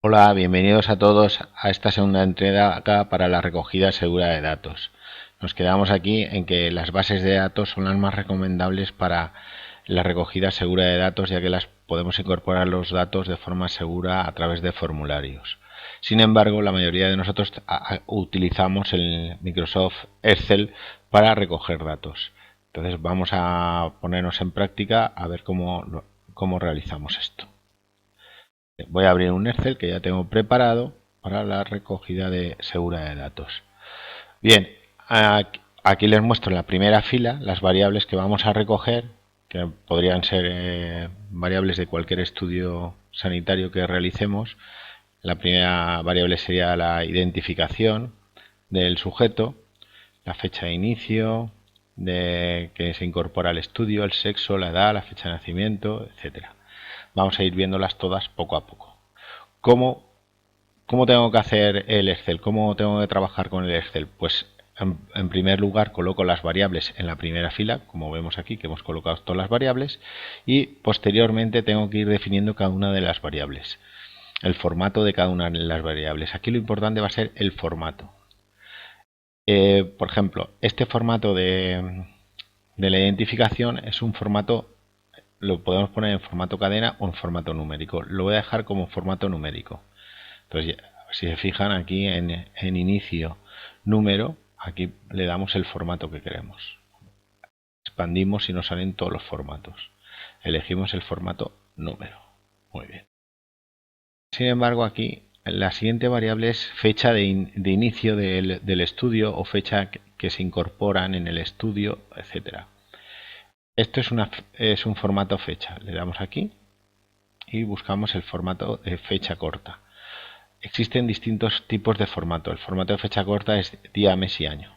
Hola, bienvenidos a todos a esta segunda entrega acá para la recogida segura de datos. Nos quedamos aquí en que las bases de datos son las más recomendables para la recogida segura de datos, ya que las podemos incorporar los datos de forma segura a través de formularios. Sin embargo, la mayoría de nosotros utilizamos el Microsoft Excel para recoger datos. Entonces vamos a ponernos en práctica a ver cómo realizamos esto. Voy a abrir un Excel que ya tengo preparado para la recogida segura de datos. Bien, aquí les muestro en la primera fila las variables que vamos a recoger, que podrían ser variables de cualquier estudio sanitario que realicemos. La primera variable sería la identificación del sujeto, la fecha de inicio, de que se incorpora al estudio, el sexo, la edad, la fecha de nacimiento, etcétera. Vamos a ir viéndolas todas poco a poco. ¿Cómo, ¿Cómo tengo que hacer el Excel? ¿Cómo tengo que trabajar con el Excel? Pues en primer lugar coloco las variables en la primera fila, como vemos aquí que hemos colocado todas las variables, y posteriormente tengo que ir definiendo cada una de las variables, el formato de cada una de las variables. Aquí lo importante va a ser el formato. Por ejemplo, este formato de la identificación es un formato, lo podemos poner en formato cadena o en formato numérico. Lo voy a dejar como formato numérico. Entonces, si se fijan aquí en inicio número, aquí le damos el formato que queremos. Expandimos y nos salen todos los formatos. Elegimos el formato número. Muy bien. Sin embargo, aquí la siguiente variable es fecha de inicio del estudio o fecha que se incorporan en el estudio, etcétera. Esto es un formato fecha. Le damos aquí y buscamos el formato de fecha corta. Existen distintos tipos de formato. El formato de fecha corta es día, mes y año.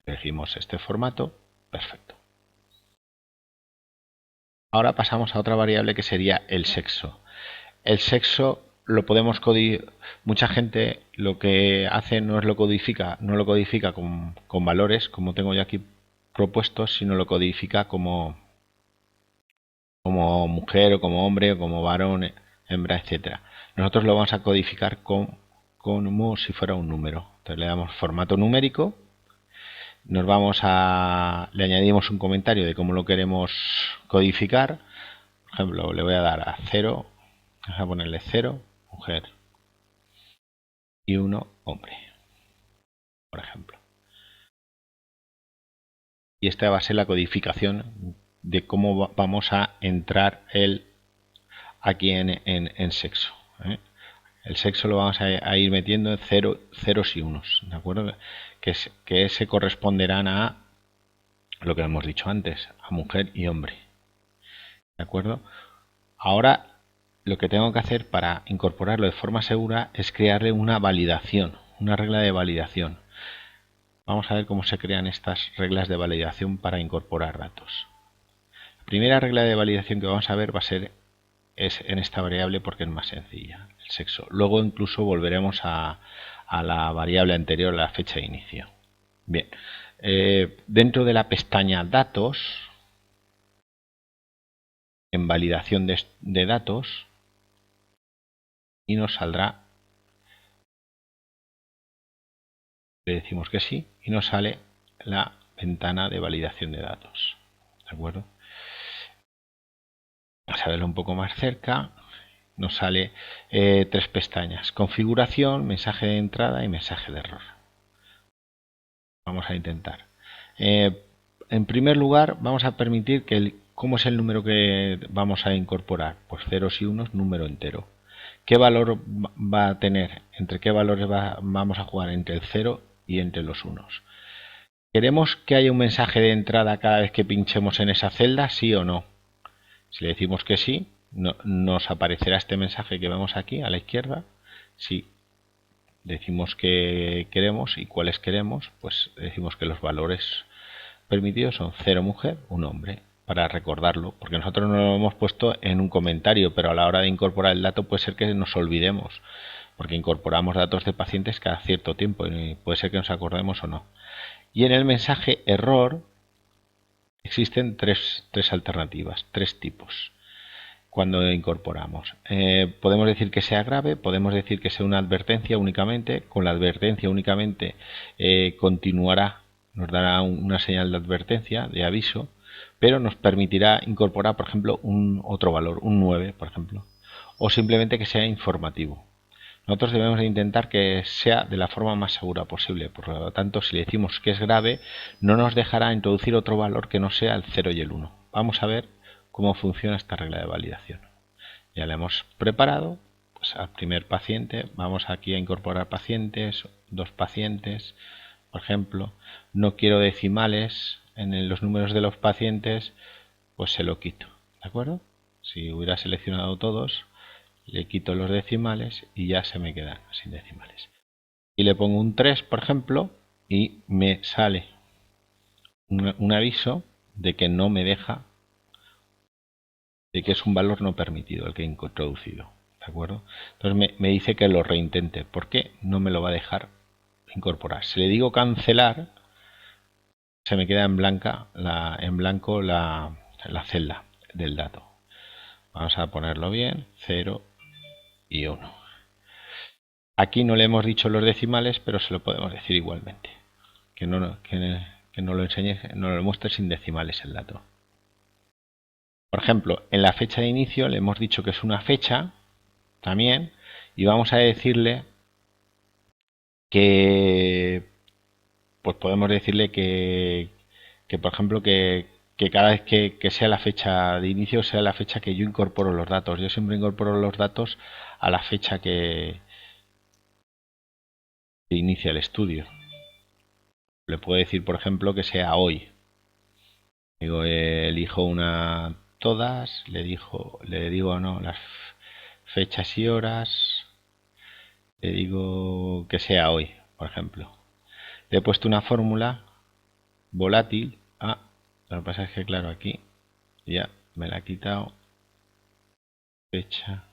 Elegimos este formato. Perfecto. Ahora pasamos a otra variable que sería el sexo. El sexo lo podemos codificar. Mucha gente lo que hace no lo codifica con valores, como tengo yo aquí propuestos, sino lo codifica como mujer o como hombre o como varón, hembra, etcétera. Nosotros lo vamos a codificar como si fuera un número. Entonces le damos formato numérico, le añadimos un comentario de cómo lo queremos codificar. Por ejemplo, le voy a dar a 0, vamos a ponerle 0, mujer, y 1, hombre, por ejemplo. Y esta va a ser la codificación de cómo vamos a entrar aquí en sexo. El sexo lo vamos a ir metiendo en ceros y unos, ¿de acuerdo? Que se corresponderán a lo que hemos dicho antes, a mujer y hombre, ¿de acuerdo? Ahora lo que tengo que hacer para incorporarlo de forma segura es crearle una validación, una regla de validación. Vamos a ver cómo se crean estas reglas de validación para incorporar datos. La primera regla de validación que vamos a ver es en esta variable porque es más sencilla, el sexo. Luego incluso volveremos a la variable anterior, la fecha de inicio. Bien, dentro de la pestaña datos, en validación de datos, y nos saldrá, le decimos que sí, y nos sale la ventana de validación de datos. ¿De acuerdo? Vamos a verlo un poco más cerca. Nos sale tres pestañas: configuración, mensaje de entrada y mensaje de error. Vamos a intentar. En primer lugar, vamos a permitir que ¿cómo es el número que vamos a incorporar? Pues ceros y unos, número entero. ¿Qué valor va a tener? ¿Entre qué valores vamos a jugar? Entre el 0 y entre los unos. ¿Queremos que haya un mensaje de entrada cada vez que pinchemos en esa celda? ¿Sí o no? Si le decimos que sí, nos aparecerá este mensaje que vemos aquí a la izquierda. Si decimos que queremos y cuáles queremos, pues decimos que los valores permitidos son 0 mujer, 1 hombre, para recordarlo, porque nosotros no lo hemos puesto en un comentario, pero a la hora de incorporar el dato puede ser que nos olvidemos, porque incorporamos datos de pacientes cada cierto tiempo y puede ser que nos acordemos o no. Y en el mensaje error existen tres alternativas, tres tipos. cuando incorporamos. Podemos decir que sea grave, podemos decir que sea una advertencia únicamente. Con la advertencia únicamente continuará, nos dará una señal de advertencia, de aviso, pero nos permitirá incorporar, por ejemplo, otro valor, un 9, por ejemplo, o simplemente que sea informativo. Nosotros debemos de intentar que sea de la forma más segura posible. Por lo tanto, si le decimos que es grave, no nos dejará introducir otro valor que no sea el 0 y el 1. Vamos a ver cómo funciona esta regla de validación. Ya la hemos preparado. Pues al primer paciente, vamos aquí a incorporar pacientes, 2 pacientes, por ejemplo. No quiero decimales en los números de los pacientes, pues se lo quito. ¿De acuerdo? Si hubiera seleccionado todos, le quito los decimales y ya se me quedan sin decimales. Y le pongo un 3, por ejemplo, y me sale un aviso de que no me deja, de que es un valor no permitido el que he introducido. ¿De acuerdo? Entonces me dice que lo reintente. ¿Por qué? No me lo va a dejar incorporar. Si le digo cancelar, se me queda en blanco la celda del dato. Vamos a ponerlo bien, 0 y 1. Aquí no le hemos dicho los decimales, pero se lo podemos decir igualmente. Que no lo enseñe, no lo muestre sin decimales el dato. Por ejemplo, en la fecha de inicio le hemos dicho que es una fecha también, y vamos a decirle que, pues podemos decirle que por ejemplo, que cada vez que sea la fecha de inicio sea la fecha que yo incorporo los datos. Yo siempre incorporo los datos a la fecha que inicia el estudio. Le puedo decir, por ejemplo, que sea hoy. Digo, elijo una todas, le digo no las fechas y horas, le digo que sea hoy, por ejemplo. Le he puesto una fórmula volátil. Lo que pasa es que claro, aquí ya me la ha quitado. Fecha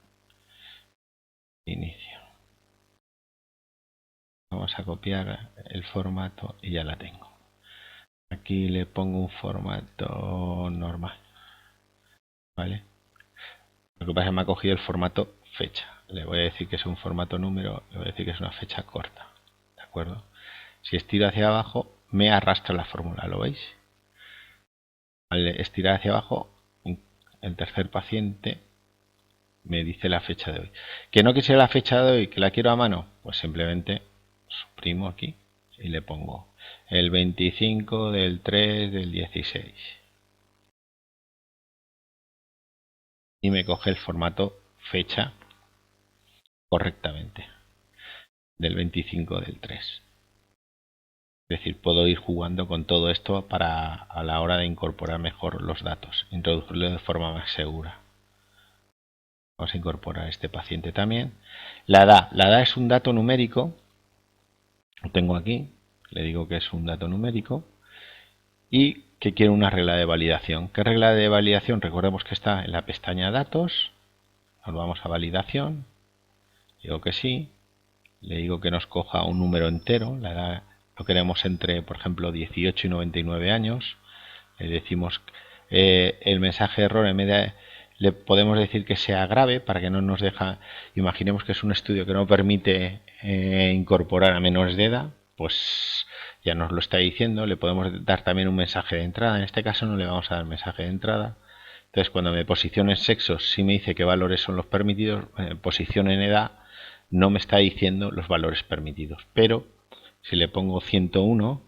inicio. Vamos a copiar el formato y ya la tengo. Aquí le pongo un formato normal, ¿vale? Lo que pasa es que me ha cogido el formato fecha. Le voy a decir que es un formato número, le voy a decir que es una fecha corta, ¿de acuerdo? Si estiro hacia abajo, me arrastra la fórmula, ¿lo veis? Al estirar hacia abajo, el tercer paciente me dice la fecha de hoy. ¿Que no quisiera la fecha de hoy, que la quiero a mano? Pues simplemente suprimo aquí y le pongo el 25 del 3 del 16. Y me coge el formato fecha correctamente del 25 del 3. Es decir, puedo ir jugando con todo esto para a la hora de incorporar mejor los datos, introducirlo de forma más segura. Vamos a incorporar este paciente también. La edad es un dato numérico. Lo tengo aquí. Le digo que es un dato numérico. Y que quiero una regla de validación. ¿Qué regla de validación? Recordemos que está en la pestaña datos. Nos vamos a validación. Digo que sí. Le digo que nos coja un número entero. La edad lo queremos entre, por ejemplo, 18 y 99 años. Le decimos el mensaje de error en vez de... Le podemos decir que sea grave para que no nos deja. Imaginemos que es un estudio que no permite incorporar a menores de edad, pues ya nos lo está diciendo. Le podemos dar también un mensaje de entrada. En este caso no le vamos a dar mensaje de entrada. Entonces cuando me posicione en sexos sí me dice qué valores son los permitidos. Posición en edad no me está diciendo los valores permitidos. Pero si le pongo 101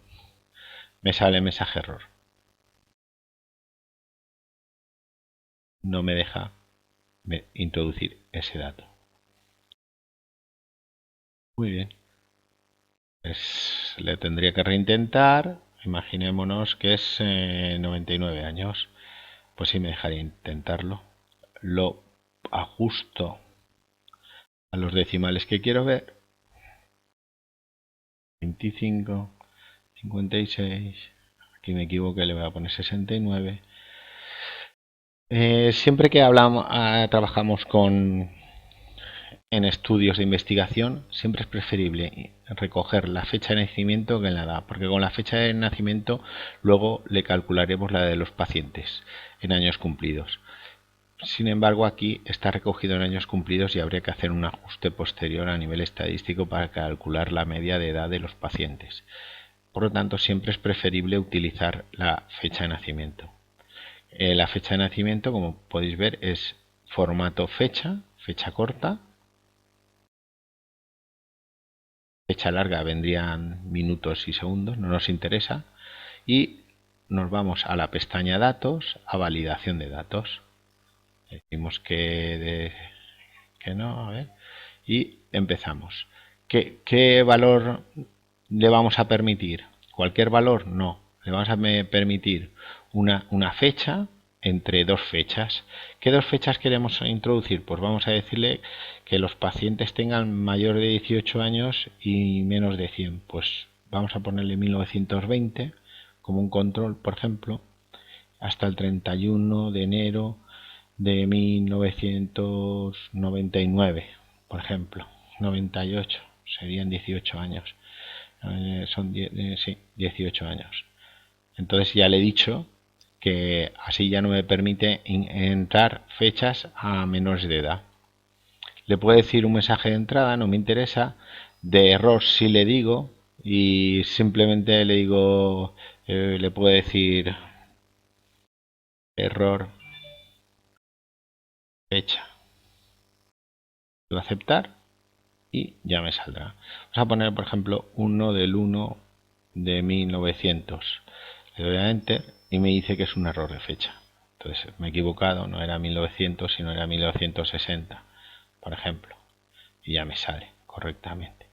me sale mensaje error. No me deja introducir ese dato. Muy bien. Pues le tendría que reintentar. Imaginémonos que es 99 años. Pues sí me dejaría intentarlo. Lo ajusto a los decimales que quiero ver. 25, 56. Aquí me equivoqué, le voy a poner 69. Siempre que trabajamos en estudios de investigación, siempre es preferible recoger la fecha de nacimiento que la edad, porque con la fecha de nacimiento luego le calcularemos la de los pacientes en años cumplidos. Sin embargo, aquí está recogido en años cumplidos y habría que hacer un ajuste posterior a nivel estadístico para calcular la media de edad de los pacientes. Por lo tanto, siempre es preferible utilizar la fecha de nacimiento. La fecha de nacimiento, como podéis ver, es formato fecha, fecha corta. Fecha larga vendrían minutos y segundos, no nos interesa. Y nos vamos a la pestaña datos, a validación de datos. Decimos que no, a ver, y empezamos. ¿Qué valor le vamos a permitir? ¿Cualquier valor? No. Le vamos a permitir una fecha entre dos fechas. ¿Qué dos fechas queremos introducir? Pues vamos a decirle que los pacientes tengan mayor de 18 años y menos de 100. Pues vamos a ponerle 1920 como un control, por ejemplo, hasta el 31 de enero de 1999, por ejemplo. 98 serían 18 años. Son 18 años. Entonces ya le he dicho que así ya no me permite entrar fechas a menores de edad. Le puedo decir un mensaje de entrada, no me interesa. De error sí le digo, y simplemente le digo, le puedo decir error fecha. Puedo aceptar y ya me saldrá. Vamos a poner, por ejemplo, 1 del 1 de 1900. Le doy a Enter y me dice que es un error de fecha. Entonces me he equivocado, no era 1900, sino era 1960, por ejemplo. Y ya me sale correctamente.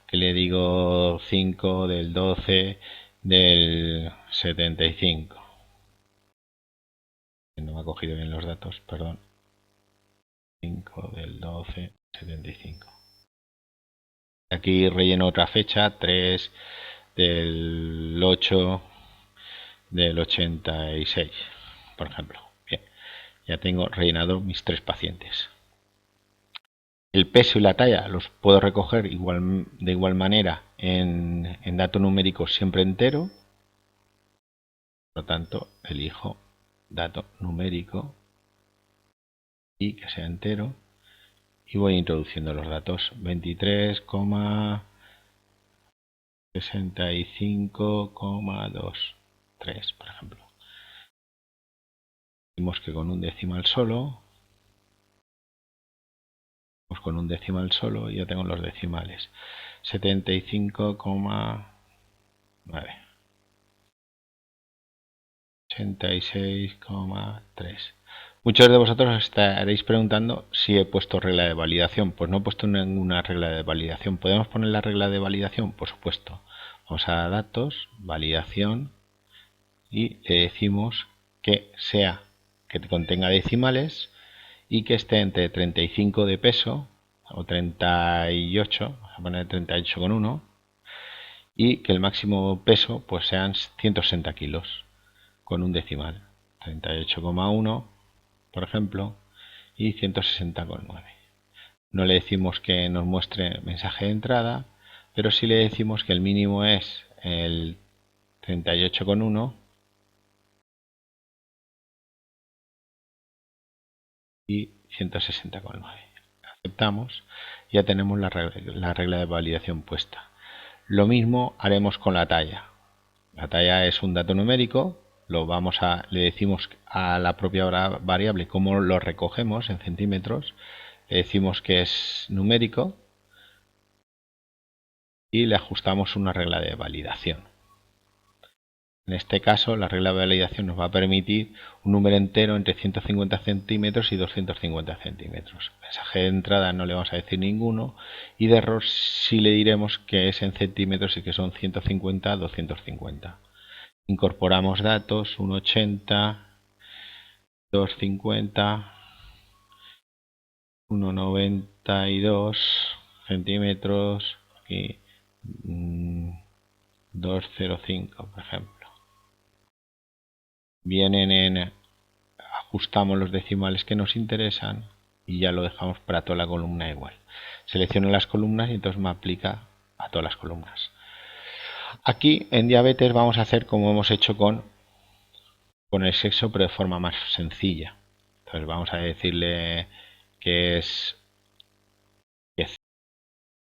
Que le digo 5 del 12 del 75. No me ha cogido bien los datos, perdón. 5 del 12 75. Aquí relleno otra fecha, 3 del 8 del 86, por ejemplo. Bien, ya tengo rellenado mis tres pacientes. El peso y la talla los puedo recoger de igual manera en dato numérico siempre entero. Por lo tanto, elijo dato numérico y que sea entero. Y voy introduciendo los datos. 23,65,23, por ejemplo. Decimos que con un decimal solo. Pues con un decimal solo ya tengo los decimales. 75,9. 86,3. Muchos de vosotros estaréis preguntando si he puesto regla de validación. Pues no he puesto ninguna regla de validación. ¿Podemos poner la regla de validación? Por supuesto. Vamos a datos, validación, y le decimos que contenga decimales y que esté entre 35 de peso o 38, vamos a poner 38,1, y que el máximo peso pues sean 160 kilos con un decimal, 38,1 por ejemplo, y 160,9. No le decimos que nos muestre mensaje de entrada, pero sí le decimos que el mínimo es el 38,1 y 160,9. Aceptamos, ya tenemos la regla de validación puesta. Lo mismo haremos con la talla. La talla es un dato numérico, le decimos a la propia variable cómo lo recogemos en centímetros, le decimos que es numérico y le ajustamos una regla de validación. En este caso, la regla de validación nos va a permitir un número entero entre 150 centímetros y 250 centímetros. Mensaje de entrada no le vamos a decir ninguno, y de error sí le diremos que es en centímetros y que son 150 a 250. Incorporamos datos, 1,80, 2,50, 1,92 centímetros y 2,05, por ejemplo. Ajustamos los decimales que nos interesan y ya lo dejamos para toda la columna igual. Selecciono las columnas y entonces me aplica a todas las columnas. Aquí en diabetes vamos a hacer como hemos hecho con el sexo, pero de forma más sencilla. Entonces vamos a decirle que es